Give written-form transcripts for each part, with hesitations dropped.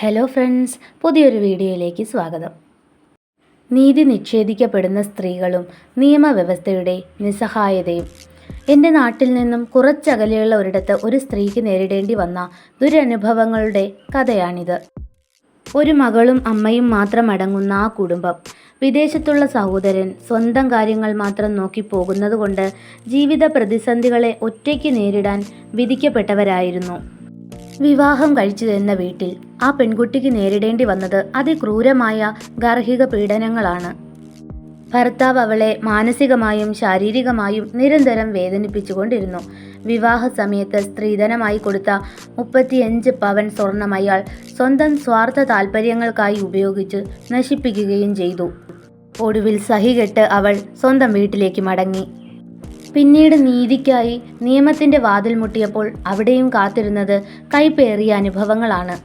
Hello friends, പുതിയൊരു വീഡിയോയിലേക്ക് സ്വാഗതം. നീതി നിഷേധിക്കപ്പെടുന്ന സ്ത്രീകളും നിയമവ്യവസ്ഥയുടെ നിസ്സഹായതയും. എൻ്റെ നാട്ടിൽ നിന്നും കുറച്ചകലെയുള്ള ഒരിടത്ത് ഒരു സ്ത്രീക്ക് നേരിടേണ്ടി വന്ന ദുരനുഭവങ്ങളുടെ കഥയാണിത്. ഒരു മകളും അമ്മയും മാത്രം അടങ്ങുന്ന ആ കുടുംബം. വിദേശത്തുള്ള സഹോദരൻ സ്വന്തം കാര്യങ്ങൾ മാത്രം നോക്കി പോകുന്നതുകൊണ്ട് ജീവിത പ്രതിസന്ധികളെ ഒറ്റയ്ക്ക് നേരിടാൻ വിധിക്കപ്പെട്ടവരായിരുന്നു. വിവാഹം കഴിച്ചു തന്ന വീട്ടിൽ ആ പെൺകുട്ടിക്ക് നേരിടേണ്ടി വന്നത് അതിക്രൂരമായ ഗാർഹിക പീഡനങ്ങളാണ്. ഭർത്താവ് അവളെ മാനസികമായും ശാരീരികമായും നിരന്തരം വേദനിപ്പിച്ചുകൊണ്ടിരുന്നു. വിവാഹ സമയത്ത് സ്ത്രീധനമായി കൊടുത്ത 35 പവൻ സ്വർണം അയാൾ സ്വന്തം സ്വാർത്ഥ താൽപ്പര്യങ്ങൾക്കായി ഉപയോഗിച്ച് നശിപ്പിക്കുകയും ചെയ്തു. ഒടുവിൽ സഹികെട്ട് അവൾ സ്വന്തം വീട്ടിലേക്ക് മടങ്ങി. പിന്നീട് നീതിക്കായി നിയമത്തിൻ്റെ വാതിൽ മുട്ടിയപ്പോൾ അവിടെയും കാത്തിരുന്നത് കൈപ്പേറിയ അനുഭവങ്ങളാണ്.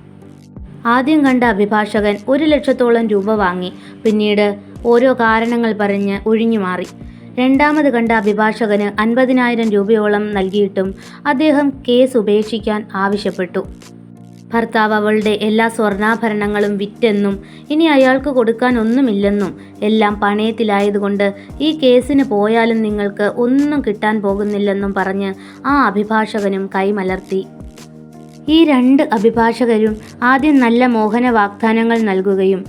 ആദ്യം കണ്ട അഭിഭാഷകൻ 1 ലക്ഷത്തോളം രൂപ വാങ്ങി. പിന്നീട് ഓരോ കാരണങ്ങൾ പറഞ്ഞ് ഒഴിഞ്ഞുമാറി. രണ്ടാമത് കണ്ട അഭിഭാഷകന് 50,000 രൂപയോളം നൽകിയിട്ടും അദ്ദേഹം കേസ് ഉപേക്ഷിക്കാൻ ആവശ്യപ്പെട്ടു. ഭർത്താവ് അവളുടെ എല്ലാ സ്വർണ്ണാഭരണങ്ങളും വിറ്റെന്നും ഇനി അയാൾക്ക് കൊടുക്കാൻ ഒന്നുമില്ലെന്നും എല്ലാം പണയത്തിലായതുകൊണ്ട് ഈ കേസിന് പോയാലും നിങ്ങൾക്ക് ഒന്നും കിട്ടാൻ പോകുന്നില്ലെന്നും പറഞ്ഞ് ആ അഭിഭാഷകനും കൈമലർത്തി. ഈ 2 അഭിഭാഷകരും ആദ്യം നല്ല മോഹന വാഗ്ദാനങ്ങൾ നൽകുകയും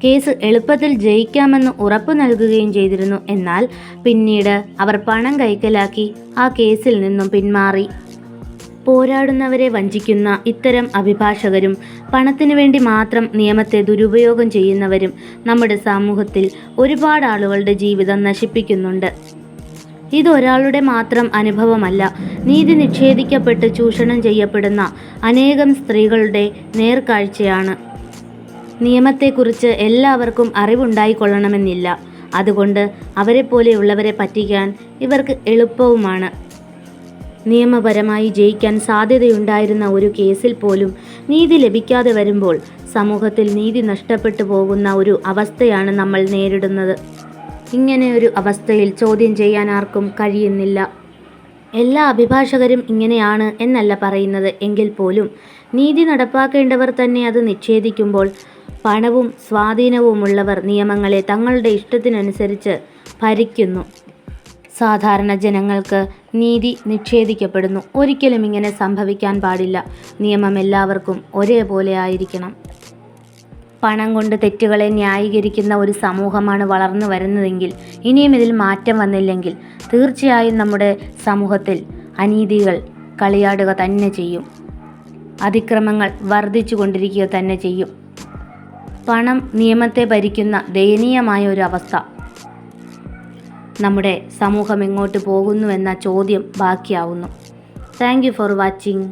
കേസ് എളുപ്പത്തിൽ ജയിക്കാമെന്ന് ഉറപ്പു നൽകുകയും ചെയ്തിരുന്നു. എന്നാൽ പിന്നീട് അവർ പണം കൈക്കലാക്കി ആ കേസിൽ നിന്നും പിന്മാറി. പോരാടുന്നവരെ വഞ്ചിക്കുന്ന ഇത്തരം അഭിഭാഷകരും പണത്തിനു വേണ്ടി മാത്രം നിയമത്തെ ദുരുപയോഗം ചെയ്യുന്നവരും നമ്മുടെ സമൂഹത്തിൽ ഒരുപാട് ആളുകളുടെ ജീവിതം നശിപ്പിക്കുന്നുണ്ട്. ഇതൊരാളുടെ മാത്രം അനുഭവമല്ല. നീതി നിഷേധിക്കപ്പെട്ട് ചൂഷണം ചെയ്യപ്പെടുന്ന അനേകം സ്ത്രീകളുടെ നേർക്കാഴ്ചയാണ്. നിയമത്തെക്കുറിച്ച് എല്ലാവർക്കും അറിവുണ്ടായിക്കൊള്ളണമെന്നില്ല. അതുകൊണ്ട് അവരെപ്പോലെയുള്ളവരെ പറ്റിക്കാൻ ഇവർക്ക് എളുപ്പവുമാണ്. നിയമപരമായി ജയിക്കാൻ സാധ്യതയുണ്ടായിരുന്ന ഒരു കേസിൽ പോലും നീതി ലഭിക്കാതെ വരുമ്പോൾ സമൂഹത്തിൽ നീതി നഷ്ടപ്പെട്ടു പോകുന്ന ഒരു അവസ്ഥയാണ് നമ്മൾ നേരിടുന്നത്. ഇങ്ങനെ ഒരു അവസ്ഥയിൽ ചോദ്യം ചെയ്യാൻ ആർക്കും കഴിയുന്നില്ല. എല്ലാ അഭിഭാഷകരും ഇങ്ങനെയാണ് എന്നല്ല പറയുന്നത്. എങ്കിൽ പോലും നീതി നടപ്പാക്കേണ്ടവർ തന്നെ അത് നിഷേധിക്കുമ്പോൾ പണവും സ്വാധീനവുമുള്ളവർ നിയമങ്ങളെ തങ്ങളുടെ ഇഷ്ടത്തിനനുസരിച്ച് ഭരിക്കുന്നു. സാധാരണ ജനങ്ങൾക്ക് നീതി നിഷേധിക്കപ്പെടുന്നു. ഒരിക്കലും ഇങ്ങനെ സംഭവിക്കാൻ പാടില്ല. നിയമം എല്ലാവർക്കും ഒരേപോലെ ആയിരിക്കണം. പണം കൊണ്ട് തെറ്റുകളെ ന്യായീകരിക്കുന്ന ഒരു സമൂഹമാണ് വളർന്നു വരുന്നതെങ്കിൽ, ഇനിയും ഇതിൽ മാറ്റം വന്നില്ലെങ്കിൽ തീർച്ചയായും നമ്മുടെ സമൂഹത്തിൽ അനീതികൾ കളിയാടുക തന്നെ ചെയ്യും. അതിക്രമങ്ങൾ വർദ്ധിച്ചു കൊണ്ടിരിക്കുക തന്നെ ചെയ്യും. പണം നിയമത്തെ ഭരിക്കുന്ന ദയനീയമായ ഒരു അവസ്ഥ. നമ്മുടെ സമൂഹം എങ്ങോട്ട് പോകുന്നുവെന്ന ചോദ്യം ബാക്കിയാവുന്നു. Thank you for watching.